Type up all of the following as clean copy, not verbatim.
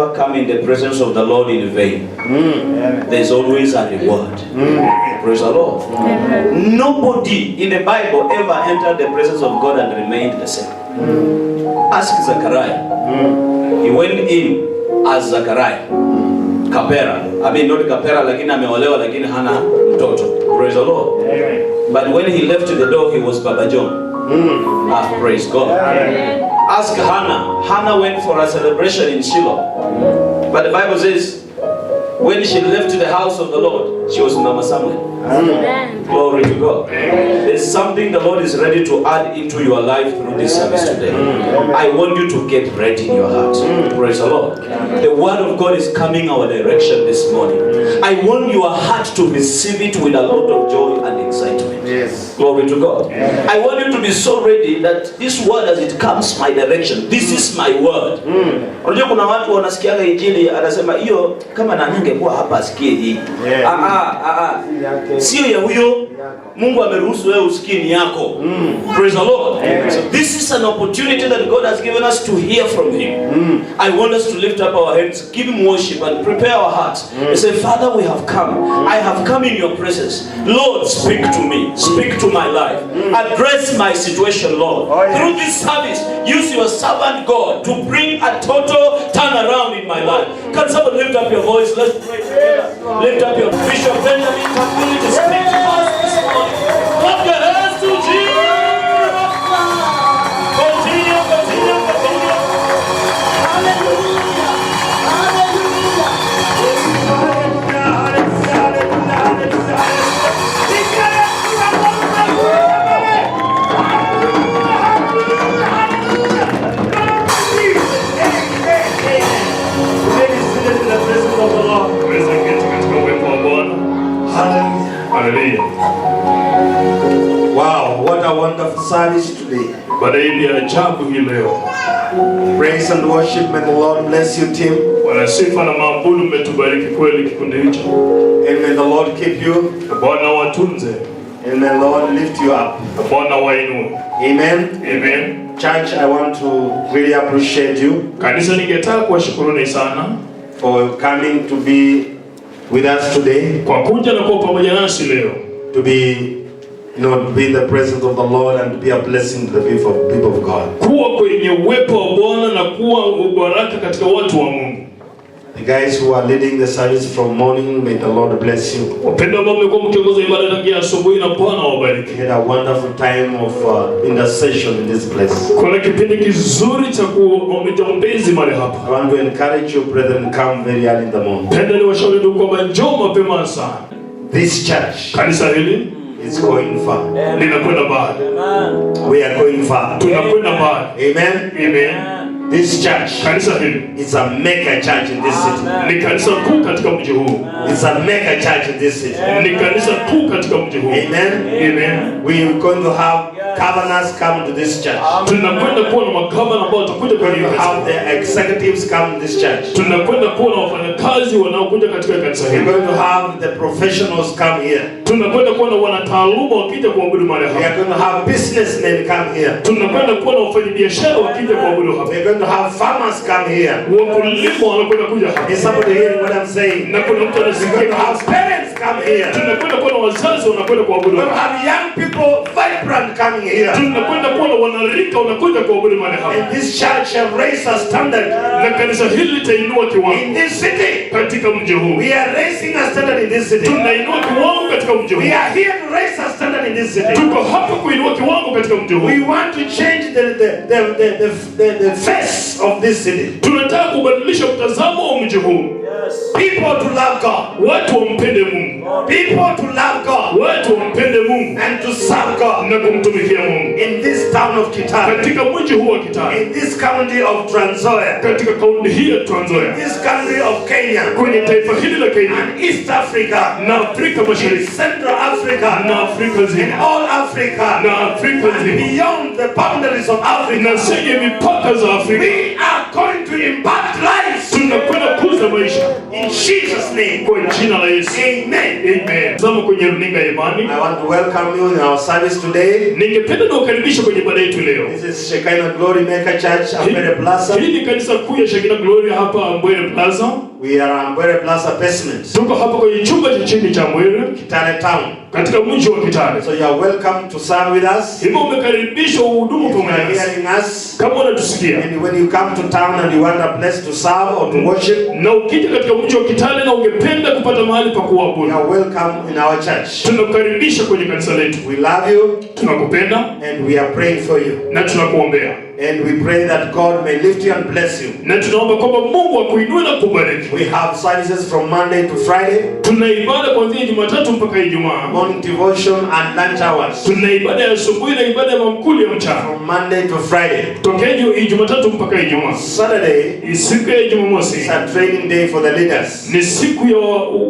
never come in the presence of the Lord in vain. There's always a reward. Praise the Lord. Nobody in the Bible ever entered the presence of God and remained the same. Ask Zechariah. He went in as Zechariah. Kapera. I mean, not Kapera, lakini ameolewa lakini hana mtoto. Praise the Lord. But when he left the door, he was Baba John. Praise God. Ask Hannah. Hannah went for a celebration in Shiloh. But the Bible says, when she left the house of the Lord, she was Mama Samuel. Amen. Glory to God. There's something the Lord is ready to add into your life through this service today. I want you to get ready in your heart. Praise the Lord. The word of God is coming our direction this morning. I want your heart to receive it with a lot of joy and excitement. Yes. Glory to God. I want you to be so ready that this word as it comes my direction, this is my word. Unajua kuna watu wanasikiaga injili anasema hiyo kama na ningekuwa hapa asikie hii. Sio ya huyo. Mungu ameruhusu wewe usikie ni yako. Praise the Lord. So this is an opportunity that God has given us to hear from him. I want us to lift up our hands, give him worship and prepare our hearts. And say, Father, we have come. I have come in your presence. Lord, speak to me. Speak to my life. Address my situation, Lord. Through this service, use your servant God to bring a total turnaround in my life. Can someone lift up your voice? Let's pray together. Lift up your Bishop Benjamin Kakuli to speak to us this morning. Clap your hands to Jesus. Continue. Hallelujah. Hallelujah. Wow, what a wonderful service today. Praise and worship, may the Lord bless you, team. And may the Lord keep you. And may the Lord lift you up. Amen. Amen. Church, I want to really appreciate you for coming to be with us today. To be be in the presence of the Lord and to be a blessing to the people of God. The guys who are leading the service from morning, may the Lord bless you. We had a wonderful time of intercession in this place. I want to encourage you, brethren, come very early in the morning. This church is going far. We are going far. Amen. Amen. This church is a mega church in this city. It's a mega church in this city. Amen. Amen. We are going to have governors come to this church. We're going to have the executives come to this church. We're going to have the professionals come here. We are going to have businessmen come here. We're going to have farmers come here. Is somebody hearing what I'm saying? We're going to have parents come here. We're going to have young people, vibrant, coming here. And this church shall raise a standard in this city. We are raising a standard in this city. We are here to raise a standard in this city. We want to change the face of this city. People to love God. People to love God. And to serve God. In this town of Kitale. In this county of Trans Nzoia. In this country of Kenya. And East Africa. In Central Africa. In all Africa. And beyond the boundaries of Africa. We are going to impact lives. za maisha. In Jesus' name. Kwa jina la Yesu. Amen. Amen. Zama kwenye runinga ya imani. I want to welcome you in our service today. Ningependa kukaribisha kwenye ibada yetu leo. This is Shekinah Glory Maker Church, Ambwere Plaza. Hii ni kanisa kuu ya Shekinah Glory hapa Ambwere Plaza. We are Ambwere Plaza basement. Tuko hapa kwenye chumba cha chini cha Ambwere, Kitale Town. katika mji wa Kitale. So you are welcome to serve with us. Hivyo umekaribishwa uhudumu pamoja nasi. If you are hearing us, kama unatusikia, and when you come to town and you want a place to serve or to worship, na ukija katika mji wa Kitale na ungependa kupata mahali pa kuabudu, you are welcome in our church. tunakukaribisha kwenye kanisa letu. We love you, tunakupenda, and we are praying for you. na tunakuombea. And we pray that God may lift you and bless you. Na tunaomba kwamba Mungu akuinue na kukubariki. We have services from Monday to Friday. Tuna ibada kuanzia Jumatatu mpaka Ijumaa. Morning devotion and lunch hours. Tuna ibada ya asubuhi na ibada ya mamkuli ya mchana. From Monday to Friday. Tokea Jumatatu mpaka Ijumaa. Saturday Siku ya Jumamosi is a training day for the leaders. ni siku ya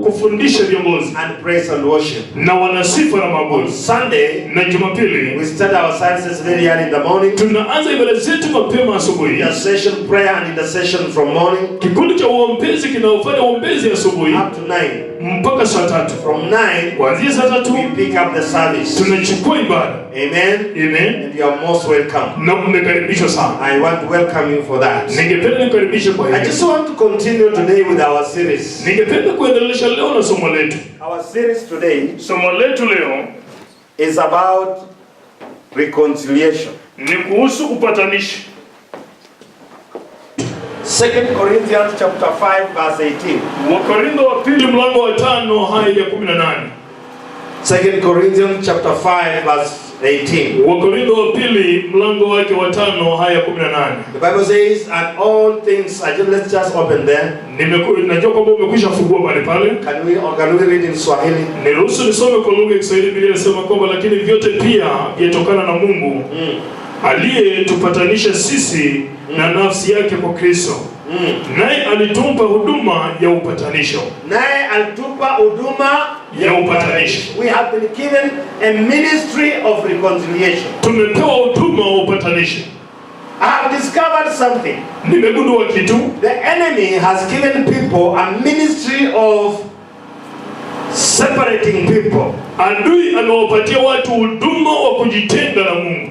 kufundisha viongozi And praise and worship. na wanasifa na On maabudu. Sunday, Na Jumapili we start our services very early in the morning. tunaanza ibada zetu mapema asubuhi. Intercession prayer and intercession from morning Kikundi cha uombezi kinaofanya uombezi asubuhi up to 9. mpaka saa 3. From 9, Kuanzia saa 3 we pick up the service. tunachukua ibada. Amen. Amen. And you are most welcome. Na mmekaribishwa sana. I want to welcome you for that. Ningependa nikukaribishe kwa I hili. just want to continue today with our series. Ningependa kuendelesha leo na somo letu. Our series today Somo letu leo is about reconciliation. ni kuhusu upatanishi. 2 Corinthians chapter 5 verse 18. Wakorintho wa pili mlango wa 5 hadi ya 18. 2 Corinthians chapter 5 verse 18. Wakorintho wa pili mlango wake wa 5 hadi ya 18. The Bible says, and all things, let's just open there. Najua kwamba umekwisha fungua pale pale. Can we read in Swahili? Niruhusu nisome kwa lugha ya Kiswahili. Biblia inasema kwamba lakini vyote pia vyatokana na Mungu aliyetupatanisha sisi na nafsi yake kwa Kristo. Naye alitupa huduma ya upatanisho. Naye alitupa huduma ya upatanisho. We have been given a ministry of reconciliation. Tumepewa huduma wa upatanisho. I have discovered something. Nimegundua kitu. The enemy has given people a ministry of separating people. Adui amewapatia watu huduma wa kujitenga na Mungu.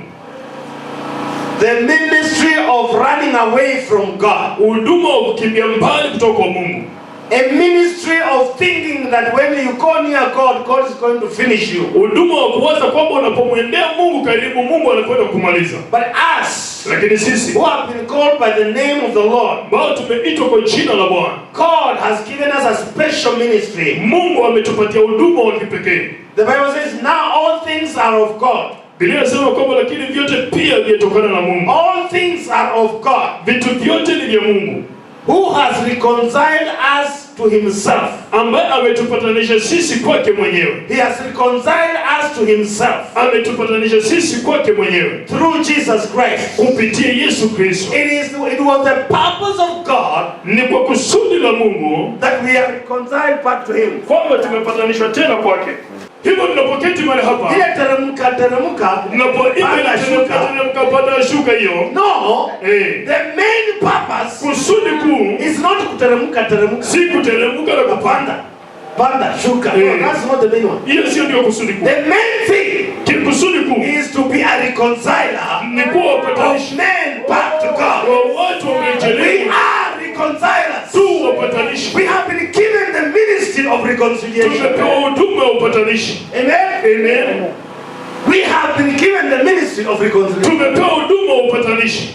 The ministry of running away from God. Huduma wa kukimbia mbali kutoka kwa Mungu. A ministry of thinking that when you go near God, God is going to finish you. Huduma wa kuwaza kwamba unapomwendea Mungu karibu, Mungu anakwenda kumaliza. But us, lakini sisi who have been called by the name of the Lord, ambao tumeitwa kwa jina la Bwana, God has given us a special ministry. Mungu ametupatia huduma wa kipekee. The Bible says, now all things are of God. Biblia inasema kwamba lakini vyote pia vyatokana na Mungu. All things are of God. Vitu vyote ni vya Mungu. Who has reconciled us to himself. Ambaye ametupatanisha sisi kwake mwenyewe. He has reconciled us to himself. Ametupatanisha sisi kwake mwenyewe. Through Jesus Christ. Kupitia Yesu Kristo. It was the purpose of God. Ni kwa kusudi la Mungu. That we are reconciled back to him. Kwamba tumepatanishwa tena kwake. Hivyo tunapoketi mahali hapa. Ile teremka. Tunapoteremka panda shuka hiyo. No. The main purpose. Kusudi kuu. Is not kuteremka. Si kuteremka na kupanda. Panda shuka. No, that's not the main one. Hiyo sio ndio kusudi kuu. The main thing. Kusudi kuu. Is to be a reconciler. Ni kuwa wapatanishi. Of men back to God. Watu wamejelea. We are reconcilers. Tu wapatanishi. We have been given the ministry of reconciliation. Tumepewa huduma ya upatanishi. Amen. Amen. We have been given the ministry of reconciliation. Tumepewa huduma ya upatanishi.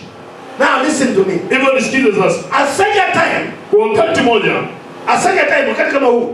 Now listen to me. Hivyo nisikize sasa. At such a time, wakati moja,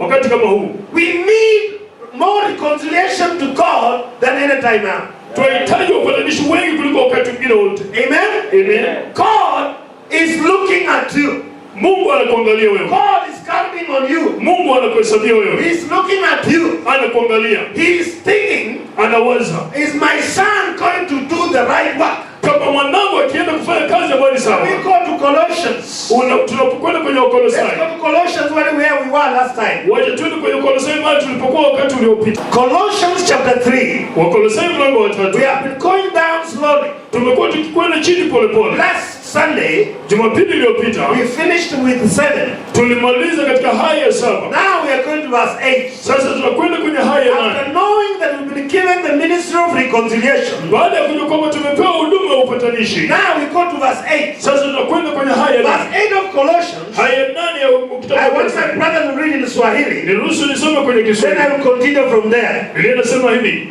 wakati kama huu, we need more reconciliation to God than any time now. Tunahitaji upatanishi wengi kuliko wakati mwingine wote. Amen. Amen. God is looking at you. Mungu anakuangalia wewe. God is counting on you. Mungu anakuhesabia wewe. He is looking at you. Anakuangalia. He is thinking, anawaza, is my son going to do the right work? Kama mwanangu akienda kufanya kazi ambayo ni sawa. We go to Colossians. Tunapokwenda kwenye Wakolosai. Let's go to Colossians where we were last time. Waje twende kwenye Wakolosai mahali tulipokuwa wakati uliopita. Colossians chapter 3. Wakolosai mlango wa 3. We have been going down slowly. Tumekuwa tukikwenda chini pole pole. Last Sunday, Jumapili iliyopita, we finished with 7. Tulimaliza katika haya ya 7. Now we are going to verse 8. Sasa tunakwenda kwenye haya ya 8. After knowing that we've been given the ministry of reconciliation, baada ya kujua kwamba tumepewa huduma ya upatanishi, now we go to verse 8. Sasa tunakwenda kwenye haya ya 8. Verse 8 of Colossians. Haya 8 ya kitabu. I want my brother to read in Swahili. Niruhusu nisome kwenye Kiswahili. Then I will continue from there. Biblia inasema hivi: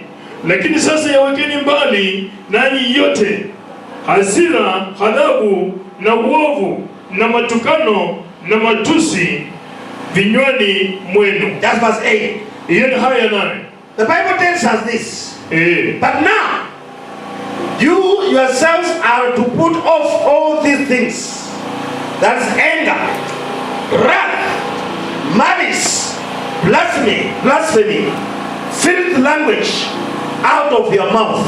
lakini sasa yawekeni mbali nanyi yote hasira, ghadhabu na uovu na matukano na matusi vinywani mwenu. That's verse 8. Hiyo ni haya 8. The Bible tells us this. But now you yourselves are to put off all these things. That's anger, wrath, malice, blasphemy, filthy language out of your mouth.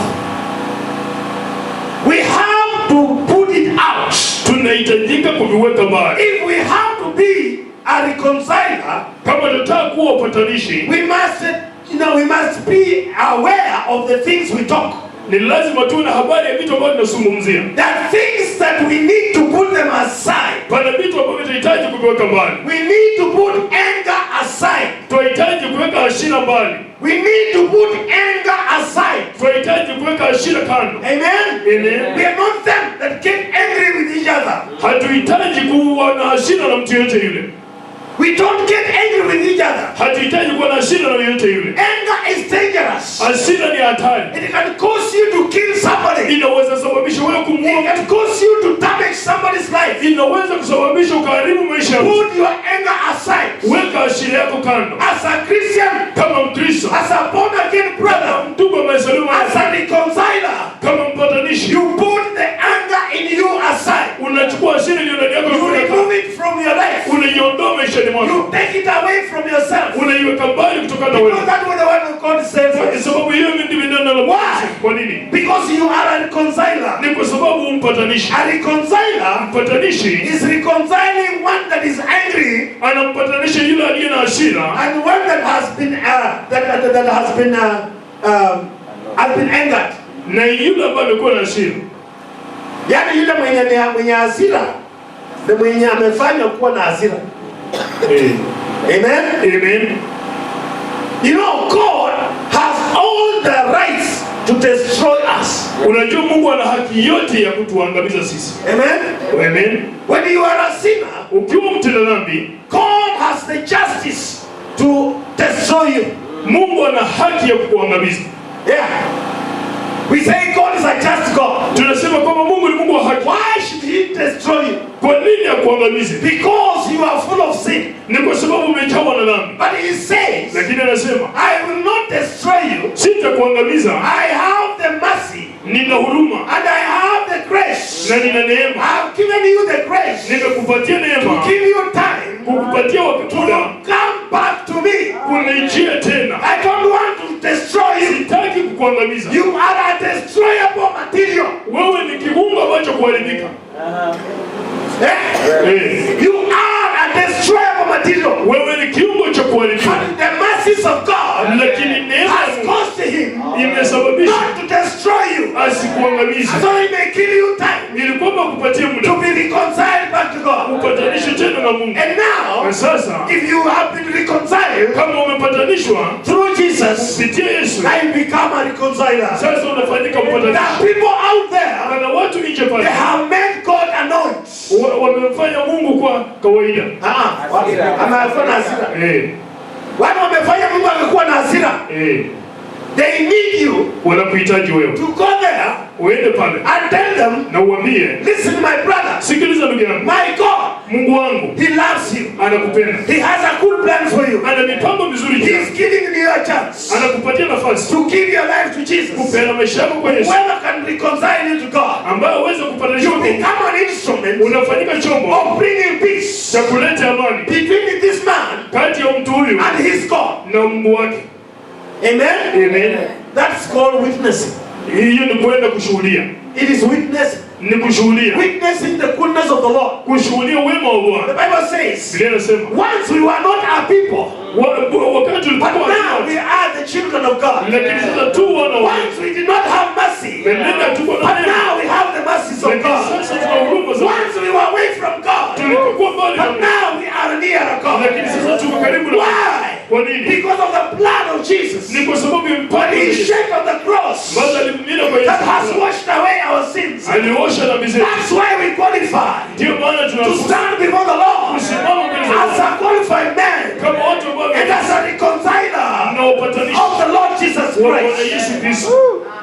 We have to put it out. Tunahitajika kuviweka mbali. If we have to be a reconciler, kama tunataka kuwa upatanishi, we must be aware of the things we talk. Ni lazima tuwe na habari ya vitu ambavyo tunazungumzia. That things that we need to put them aside. Pana vitu ambavyo tunahitaji kuviweka mbali. We need to put anger aside. Tunahitaji kuweka hasira mbali. We need to put anger aside. Tunahitaji kuweka hasira kando. Amen. Amen. We are not them that get angry with each other. Hatuhitaji kuwa na hasira na mtu yote yule. We don't get angry with each other. Hatuhitaji kuwa na hasira na yote yule. Anger is dangerous. Hasira ni hatari. It can cause you to kill somebody. Inaweza sababisha wewe kumuua. It can cause you to damage somebody's life. Inaweza kusababisha ukaharibu maisha yako. Put your anger aside. Weka hasira yako kando. As a Christian, kama Mkristo, as a born again brother, mtume amezaliwa, as a reconciler, kama mpatanishi, you put the anger in you aside. Unachukua hasira iliyo ndani yako, you remove it from your life. Unaiondoa maisha yako. You take it away from yourself. Unaiweka mbali kutoka na wewe. Because that's what the word of God says. Kwa sababu hiyo ndivyo neno la Mungu. Kwa nini? Because you are a reconciler. Ni kwa sababu mpatanishi. A reconciler, mpatanishi, is reconciling one that is angry, anampatanisha yule aliye na hasira, and one that has been angered. Na yule ambaye amekuwa na hasira. Yaani yule mwenye hasira, na mwenye amefanya kuwa na hasira. Amen. Amen. You know, God has all the rights to destroy us. Unajua Mungu ana haki yote ya kutuangamiza sisi. Amen. Amen. When you are a sinner, ukiwa mtenda dhambi, God has the justice to destroy you. Mungu ana haki ya kukuangamiza. Yeah. We say God is a just God. Tunasema kwamba Mungu ni Mungu wa haki. Why should he destroy you? Kwa nini akuangamize? Because you are full of sin. Ni kwa sababu umejawa na dhambi. But he says, lakini anasema, I will not destroy you. Sitakuangamiza. I have the mercy. Nina huruma. And I have the grace. Na nina neema. I have given you the grace. Nimekupatia neema. To give you time. Kukupatia wakati muda. Come back to me. Kunijia tena. I don't want to destroy you. Sitaki kukuangamiza. You are a destroyable material. Wewe ni kiungo ambacho kuharibika. You are a destroyable material. Wewe ni kiungo cha kuharibika. And the mercies of God, lakini neema has caused him imesababisha not to destroy you, asikuangamize. So he may give you time, ili kwamba kupatie muda, to be reconciled back to God, upatanishe tena na Mungu. And now, sasa, if you have been reconciled, kama umepatanishwa through Jesus, kupitia Yesu, I become a reconciler. Sasa unafanyika mpatanishi. There are people out there, kuna watu nje pale, they have made God annoyed. Wamefanya Mungu kwa kawaida. Amefanya hasira. Watu wamefanya Mungu akakuwa na hasira. They need you. Wanakuhitaji wewe. To go there. Uende pale. And tell them. Na uambie. Listen my brother. Sikiliza ndugu yangu. My God. Mungu wangu. He loves you. Anakupenda. He has a good plan for you. Ana mipango mizuri. He is giving you a chance. Anakupatia nafasi. To give your life to Jesus. Kupenda maisha yako kwa Yesu. Whoever can reconcile you to God. Ambaye uweze kupatanisha. You become an instrument. Unafanyika chombo. Of bringing peace. Cha kuleta amani. Between this man. Kati ya mtu huyu. And his God. Na Mungu wake. Amen. Amen. That's called witnessing. Hiyo ni kwenda kushuhudia. It is witness. Ni kushuhudia. Witnessing the goodness of the Lord. Kushuhudia wema wa Bwana. The Bible says. Biblia inasema. Once we were not a people. Wakati tulikuwa but now we are the children of God. Lakini sasa tu wana Once we did not have mercy. But now we have the mercies of God. Sasa tuna huruma za aliosha dhambi zetu. That's why we qualify Ndio maana to stand before the Lord as a qualified man kama watu ambao and as a reconciler na upatanisho of the Lord Jesus wa Bwana Christ. Yesu Kristo.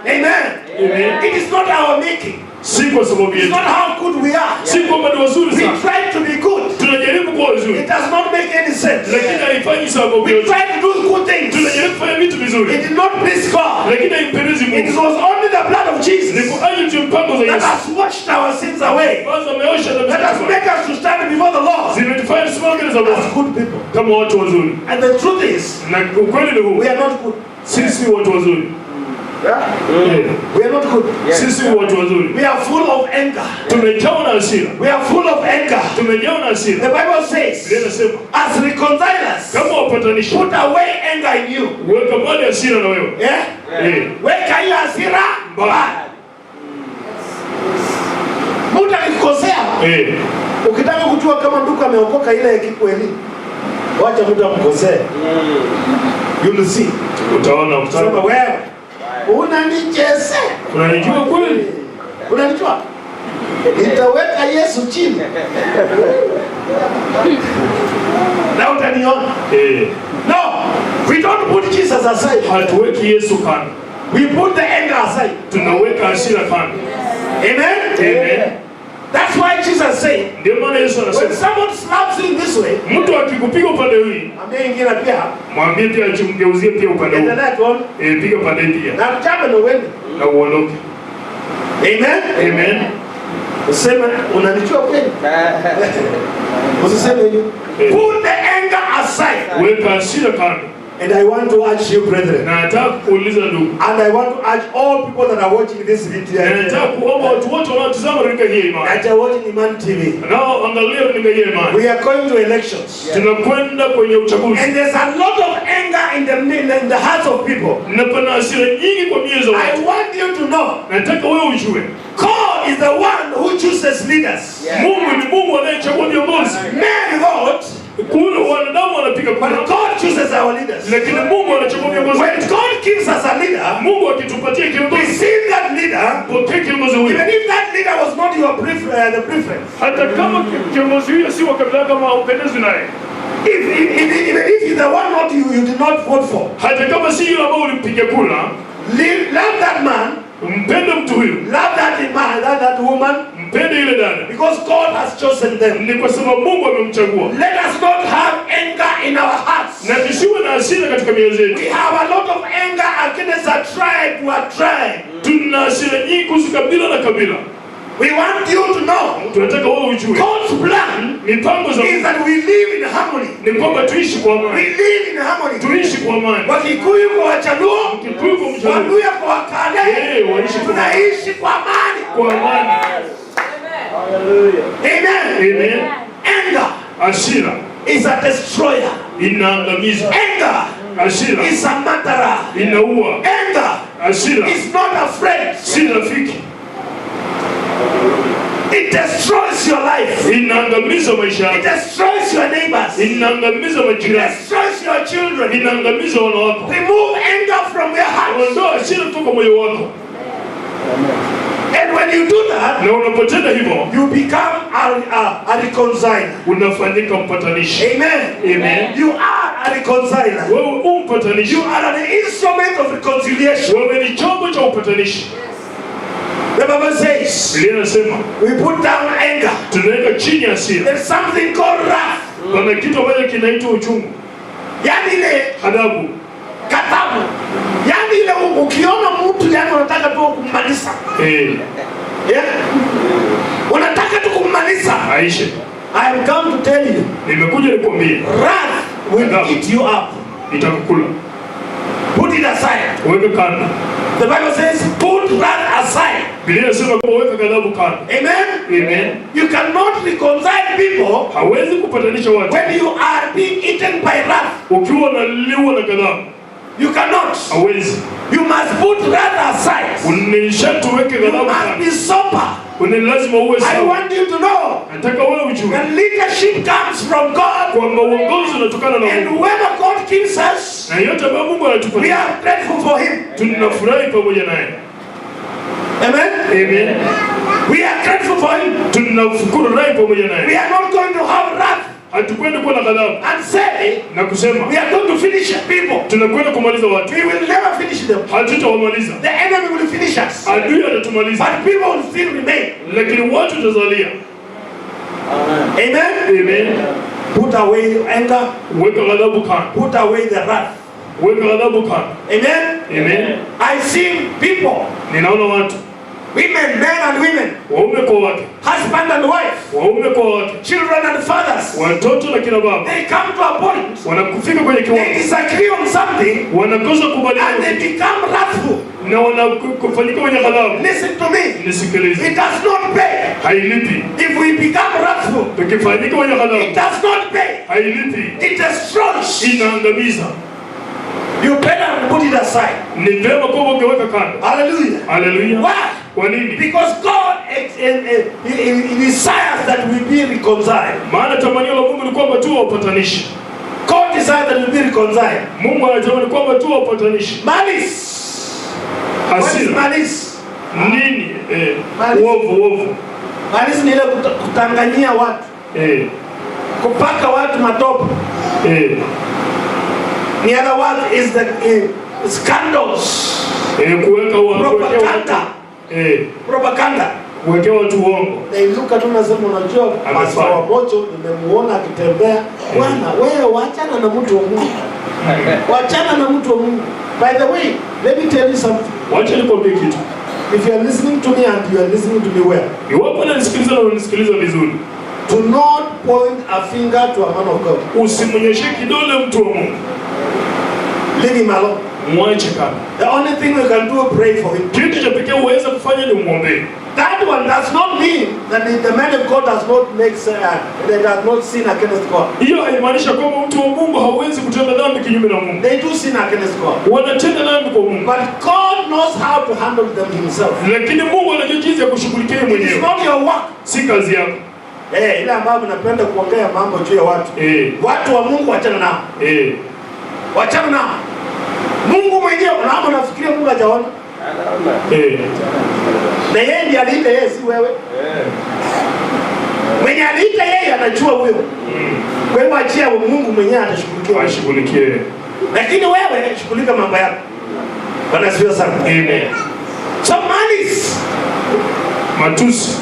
Amen. Amen. It is not our making. Si kwa sababu It's yetu. not how good we are. Si kwamba ni wazuri We sana. try to be good. Tunajaribu kuwa wazuri. It does not make any sense. Lakini haifanyi sababu We yote. try to do good things. Tunajaribu kufanya vitu vizuri. It did not please God. Lakini haimpendezi It Mungu. was only the blood of Ni Jesus kwa ajili tu mpango za that Yesu. has washed our sins away. Kwanza ameosha dhambi That has zetu. made us to stand before the Lord Zimetufanya tusimame mbele za as Bwana good people. kama watu wazuri. And the truth is, Na ukweli ni huu. we are not good. Sisi watu wazuri. We are not good. Sisi watu wazuri. We are full of anger. Tumejawa na hasira. We are full of anger. Tumejawa na The hasira. Bible says, Biblia inasema as reconcilers, kama wapatanishi, put away anger in you. weka mbali hasira na wewe. Yeah? Weka hiyo hasira mbali. Mtu akikosea, ukitaka kujua kama ndugu ameokoka ile kikweli, wacha mtu amkosee. You will see. Utaona Sema wewe unanichezea. unanijua kweli? Unanijua? Nitaweka Yesu chini. Na utaniona. No, we don't put Jesus aside. Hatuweki Yesu kando. We put the anger aside. Tunaweka hasira kando. Amen? Amen. That's why Jesus said, Ndio maana Yesu when anasema someone slaps you in this way, mtu akikupiga upande huu, ambia ingine pia, mwambie pia achimgeuzie pia upande huu. endelea tuone. Piga pande pia Na mchana ndo wewe. na uondoke. Amen? Amen. Useme unanijua kweli? Usiseme hivyo. Put the anger aside. Weka hasira kando. And I want to urge you, brethren. Na nataka kuuliza ndugu. And I want to urge all people that are watching this video. Na nataka kuomba watu wote wanaotazama katika hii imani. That are watching Iman TV. Nao angalia katika hii imani. We are going to elections. Tunakwenda kwenye uchaguzi. And there's a lot of anger in the hearts of people. Na pana hasira nyingi kwa mioyo za I watu. want you to know. Nataka wewe ujue. God is the one who chooses leaders. Mungu ni Mungu anayechagua viongozi. Men vote, Kuna wanadamu wanapiga but kura. God chooses our leaders. Lakini Mungu anachagua viongozi. When God gives us a leader, Mungu akitupatia kiongozi, receive that leader. pokea kiongozi huyo. Even if that leader was not your the preference. Hata kama kiongozi huyo si wa kabila kama upendezi naye. Even if he's the one not you did not vote for. Hata kama si yule ambao ulimpiga kura, Love that man. mpende mtu huyo. Love that man, that woman. Mpende yule dada. Because God has chosen them. Ni kwa sababu Mungu amemchagua. Let us not have anger in our hearts. Na tusiwe na hasira katika mioyo zetu. We have a lot of anger against a tribe to a tribe. Tuna hasira nyingi kuhusu kabila na kabila. We want you to know. Tunataka wewe ujue. God's plan Mipango za is that we live in harmony. ni kwamba tuishi kwa We amani. live in harmony. Tuishi kwa amani. Wakikuyu kwa Wachaluo, Kikuyu kwa Mjaluo. Waluya kwa Wakale, Waishi kwa tunaishi kwa amani. kwa amani. Amen. Amen. Anger Hasira is a destroyer. inaangamiza. Anger Hasira is a murderer. inaua. Anger Hasira is not a friend. si rafiki. It destroys your life. Inaangamiza maisha It yako. destroys your neighbors. It Inaangamiza majirani. destroys your children. Inaangamiza wana wako. Remove anger from your heart. Ondoa hasira kutoka moyo wako. And when you do that, Na unapotenda hivyo, you become a reconciler. unafanyika mpatanishi. Amen. Amen. You are a reconciler. Wewe umpatanishi. You are an instrument of reconciliation. Wewe ni chombo cha upatanishi. The Bible says, Biblia inasema we put down anger. tunaweka chini hasira. There's something called wrath. Kuna kitu ambacho kinaitwa uchungu. Yani ile Adabu. katabu. Yani ile ukiona mtu yani unataka tu kummaliza. Yeah? Unataka tu kummaliza. Aisha. I have come to tell you. Nimekuja nikwambie. Wrath will eat you up. Itakukula. Put it aside. Weka kando. The Bible says, put wrath aside. Biblia inasema kwamba weka ghadhabu kando. Amen. Amen. You cannot reconcile people Hawezi kupatanisha watu when you are being eaten by wrath. ukiwa unaliwa na ghadhabu. You cannot. Hawezi. You must put wrath aside. Unishatuweke You ghadhabu must kando. be sober. Ni lazima uwe I sawa. want you to know Nataka wewe ujue that leadership comes from God. kwamba uongozi unatokana na And Mungu. whoever God gives us, Na yote ambayo Mungu we anatupatia, are grateful for Him. tunafurahi pamoja naye. Amen. Amen. We grateful for him. tunafurahi pamoja We naye. are not going to have wrath Hatukwenda kuwa na ghadhabu and say na kusema we are going to finish people. tunakwenda kumaliza watu. We will never finish them. Hatutawamaliza. The enemy will finish us. Adui atatumaliza. But people will still remain. Lakini watu tazalia. Amen. Amen. Put away anger. Weka ghadhabu kando. Put away the wrath. Weka ghadhabu kando. Amen. Amen. I see people, Ninaona watu, women, men and women, waume kwa wake, husband and wife, waume kwa wake, children and fathers. watoto na kina baba, They come to a point, wanakufika kwenye they kiwango, disagree on something, wanakosa and kubaliana they become wrathful. na wanakufanyika kwenye ghadhabu. Listen to me. Nisikilize, It does not pay. hailipi. If we become wrathful, Tukifanyika kwenye it ghadhabu, does not pay. hailipi, It destroys. inaangamiza. You better put it aside. Ni vyema kwamba ungeweka kando. Hallelujah. Haleluya. Why? Kwa nini? Because God he desires that we be reconciled. Maana tamanio la Mungu ni kwamba tu wapatanishi. God desires that we be reconciled. Mungu anatamani kwamba tu wapatanishi. Malice. What is Hasira. malice? Nini? Malice. Uovu. Malice ni ile kutanganyia watu, kupaka watu matope. In other words, is the scandals, Kuweka propaganda. Propaganda. kuwekea watu uongo. Nainuka tu nasema, unajua Pastor wa Mocho nimemuona akitembea. Bwana wewe, wachana na mtu wa Mungu. Wachana na mtu wa Mungu. By the way, let me tell you something. Wacha nikwambie kitu. If you are listening to me and you are listening to me well, Iwapo unanisikiliza na unanisikiliza vizuri, do not point a finger to a man of God. usimnyoshe kidole mtu wa Mungu. Leave him alone. Mwache kama. The only thing we can do is pray for him. Kitu cha pekee uweze kufanya ni umwombee. That one does not mean that the man of God does not sin against God. Hiyo haimaanishi kwamba mtu wa Mungu hawezi kutenda dhambi kinyume na Mungu. They do sin against God. Wanatenda dhambi kwa Mungu. But God knows how to handle them himself. Lakini Mungu anajua jinsi ya kushughulikia It is mwenyewe. not your work. Si kazi yako. Ile ambayo napenda kuongea mambo juu ya watu. Watu wa Mungu wachana nao. Wachana nao. Mungu mwenyewe unafikiria Mungu hajaona? Na yeye ndiye aliita yeye, si wewe. Mwenye aliita yeye anajua huyo. Kwa hivyo achia Mungu mwenyewe atashughulikia. Ashughulikie. Lakini wewe shughulika mambo yako. Bwana asifiwe sana. Amen. So malice. Matusi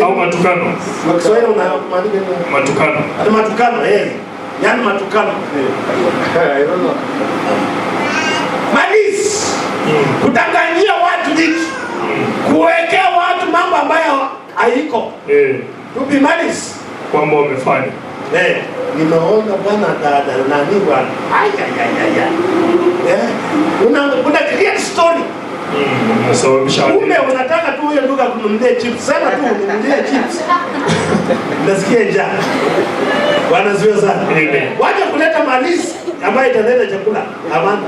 au matukano. Kwa Kiswahili unamaanisha nini? Matukano. Hata matukano, yaani matukano. I don't know. Malice. Kutanganyia watu vitu. Kuwekea watu mambo ambayo haiko. To be malice. Kwamba wamefanya. Nimeona bwana dada nani bwana. Una create story. Unasababisha. Kumbe unataka tu huyo ndugu akununulie chips. Sema tu ununulie chips. Nasikia njaa. Bwana ziwe sana. Waje kuleta malice ambayo italeta chakula. Amana.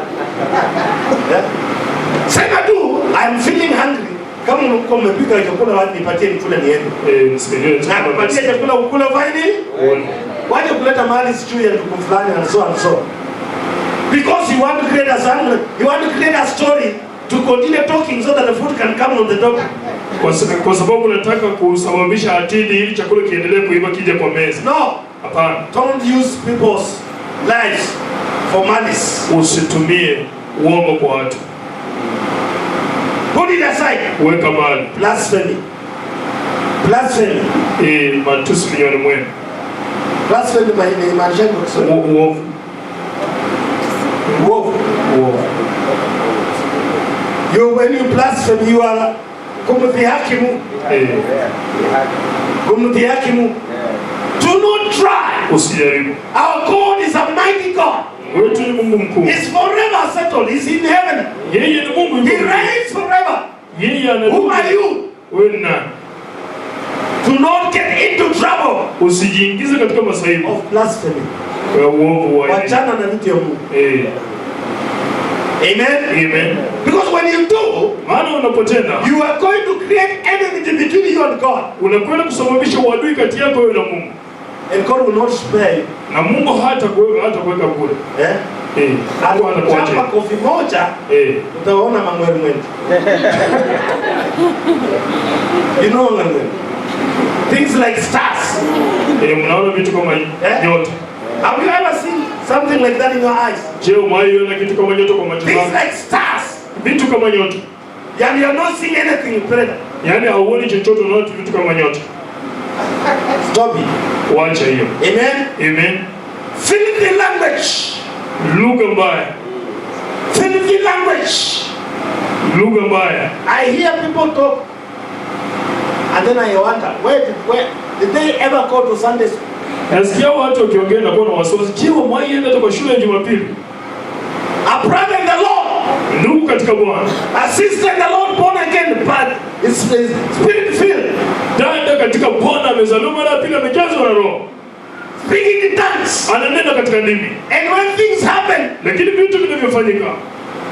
Sema tu I'm feeling hungry. Kama uko umepika chakula wapi nipatie nikule niende. Nisaidie. Na kupatia chakula ukule fanya nini? Waje kuleta malice juu ya ndugu fulani and so and so. Because you want to create a song, you want to create a story to continue talking so that the food can come on the top. Kwa sababu unataka kusababisha hatidi ili chakula kiendelee kuiva kija kwa meza. No. Hapana. Don't use people's lives for malice. Usitumie uongo kwa watu. Put it aside. Weka mbali. Blasphemy. Blasphemy. Matusi kinywani mwenu. Blasphemy maanisha nini? Uovu. Uovu. When you blaspheme, you are kumdhihaki Mungu. Kumdhihaki Mungu. Do not try. Usijaribu. Our God is a mighty God. Wetu ni Mungu mkuu. He's forever settled. He's in heaven. Yeye ni Mungu. He reigns forever. Yeye anadumu. Who are you? Wewe ni nani? Do not get into trouble. Usijiingize katika masaibu. Of blasphemy. Kwa uovu wa. Wachana na vitu ya Mungu. Amen. Amen. Because when you do, maana unapotenda, you are going to create enmity between you and God. Unakwenda kusababisha uadui kati yako wewe na Mungu. And God will not spare you. Na Mungu hata kuweka bure. Hata kofi moja utaona mamweli mwende. You know what I mean? Things like stars. Mnaona vitu kama nyota. Have you ever seen something like that in your eyes? Je, umeona kitu kama nyota kwa macho Things yako? like stars. Vitu kama nyota. And you are not seeing anything, brother. Yaani hauoni chochote, unaona vitu kama nyota. Stop it. Wacha hiyo. Amen. Amen. Filthy language. Lugha mbaya. Filthy language. Lugha mbaya. I hear people talk, and then I wonder, where did they ever go to Sunday school? Nasikia watu wakiongea na kuwa na wasiwasi. Je, umewahi enda kwa shule ya Jumapili? A brother in the Lord, Ndugu katika Bwana. a sister in the Lord, born again, but is spirit filled, Dada katika Bwana amezaliwa mara ya pili, amejazwa na Roho. speaking in tongues. Ananena katika ndimi. And when things happen, Lakini vitu vinavyofanyika,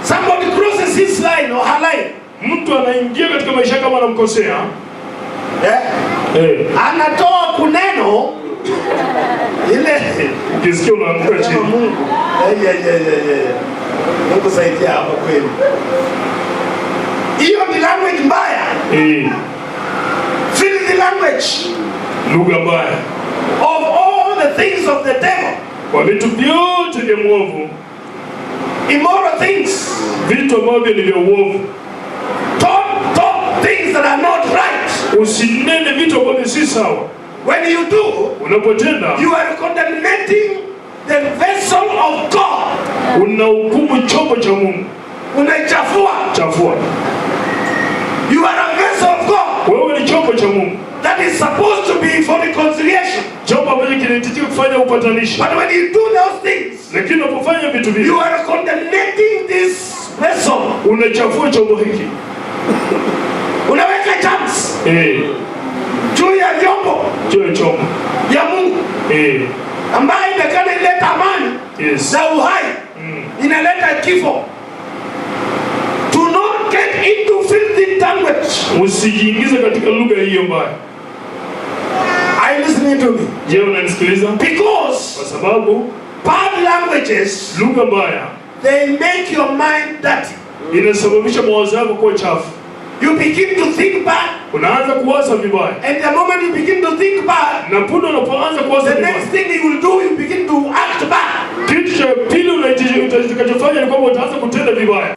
somebody crosses his line or her line, mtu anaingia katika maisha kama anamkosea. anatoa kuneno ile Ukisikia unaanguka kama chini. Mungu. Mungu saidia hapo kweli. Hiyo ni language mbaya. Filthy language Lugha mbaya. of all the things of the devil. Kwa vitu vyote vya mwovu, Immoral things. vitu ambavyo ni vya uovu. Talk things that are not right. Usinene vitu ambavyo si sawa. When you do, Unapotenda, you are condemnating the vessel of God. unahukumu chombo cha Mungu. Unaichafua. Chafua. You are a vessel of God Wewe ni chombo cha Mungu. that is supposed to be for reconciliation. Chombo ambacho kinahitajika kufanya upatanisho. But when you do those things, Lakini unapofanya vitu you hivi, are condemnating this vessel. unachafua chombo hiki. Unaweka germs juu ya vyombo Chombo chombo. ya Mungu ambayo inakana ileta amani Yes. na uhai, inaleta kifo. Do not get into filthy language. Usijiingize katika lugha hiyo mbaya. Are you listening to me? Je, unanisikiliza? Because Kwa sababu bad languages, lugha mbaya they make your mind dirty. inasababisha mawazo yako kuwa chafu. You begin to think bad, Unaanza kuwaza vibaya. and the moment you begin to think bad, Na punde unapoanza kuwaza the vibaya, next thing you will do, you begin to act bad. kitu cha pili utakachofanya ni kwamba utaanza kutenda vibaya.